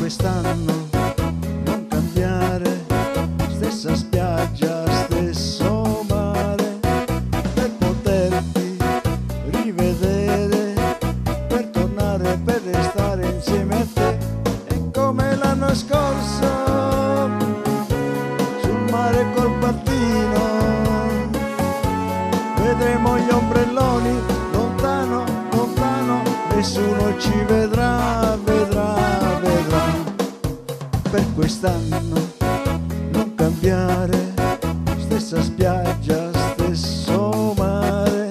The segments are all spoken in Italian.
quest'anno non cambiare, stessa spiaggia, stesso mare, per poterti rivedere, per tornare, per restare insieme a te. E come l'anno scorso sul mare col pattino vedremo gli ombrelloni lontano, lontano, nessuno ci vedrà, vedrà, vedrà. Per quest'anno non cambiare, stessa spiaggia, stesso mare,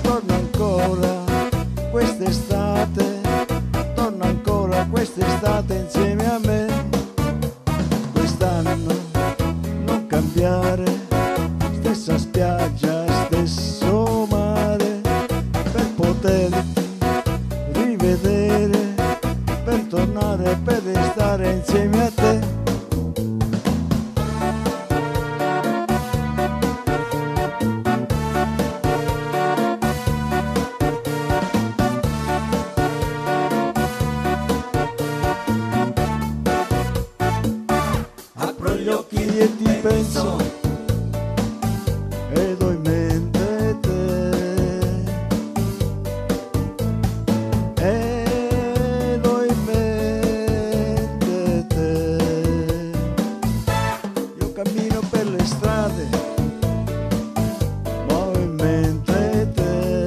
torna ancora quest'estate, torna ancora quest'estate insieme a me. Quest'anno non cambiare, stessa spiaggia, stesso mare, per poterti rivedere, per tornare, per restare insieme a te. Apro gli occhi e ti penso ed ho in mente te, ed ho in mente te. Io cammino per le strade, ma ho in mente te,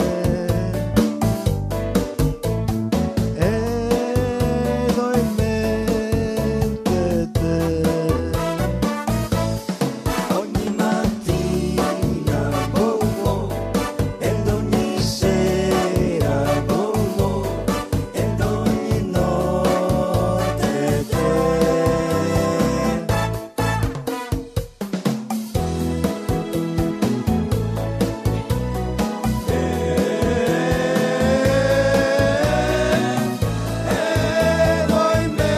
ed ho in mente te. Ogni mattina boh, ed ogni sera boh, ed ogni notte te. Ed ho in mente te.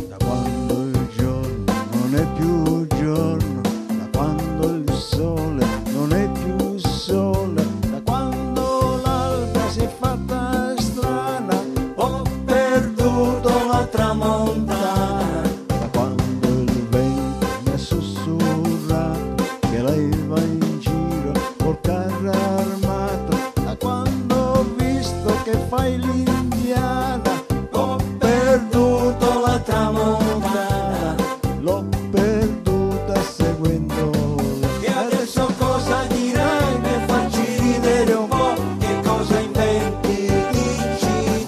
Da quando il giorno non è più giorno, da quando il sole non è più sole, da quando l'alba si è fatta strana, ho perduto la tramontana, da quando il vento mi ha sussurrato che lei va in giro col carro armato, da quando ho visto che fai l'indiana, ho perduto la tramontana, l'ho perduta seguendo le. E adesso cosa dirai per farci ridere un po'? Che cosa inventi?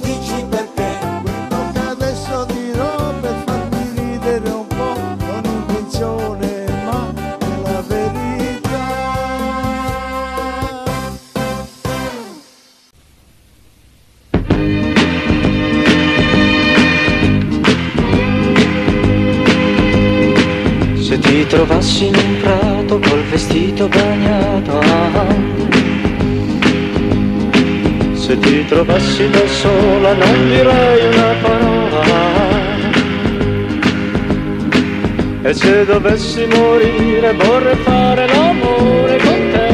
Dici perché? Quello che adesso dirò per farmi ridere un po', non invenzione ma è la verità. Se ti trovassi in un prato col vestito bagnato, se ti trovassi da sola non direi una parola, e se dovessi morire vorrei fare l'amore con te.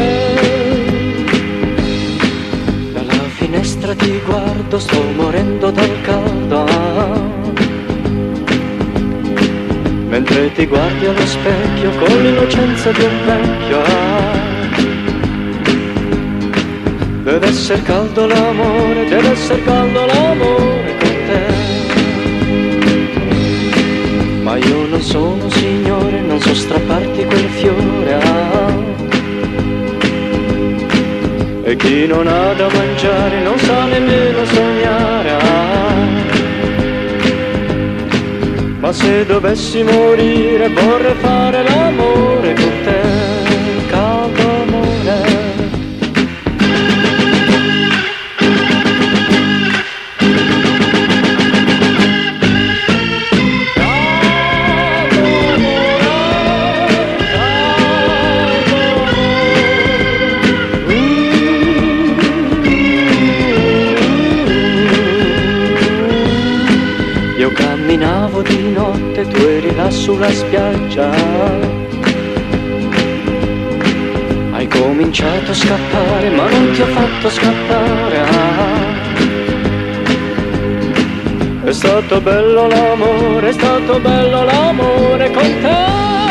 Dalla finestra ti guardo, sto morendo dal caldo, mentre ti guardi allo specchio con l'innocenza di un vecchio. Deve essere caldo l'amore, deve essere caldo l'amore con te. Ma io non sono signore, non so strapparti quel fiore. E chi non ha da mangiare non sa nemmeno sognare. Ma se dovessi morire vorrei fare l'amore con te, caldo amore. sulla spiaggia. Hai cominciato a scappare ma non ti ho fatto scappare. È stato bello l'amore con te.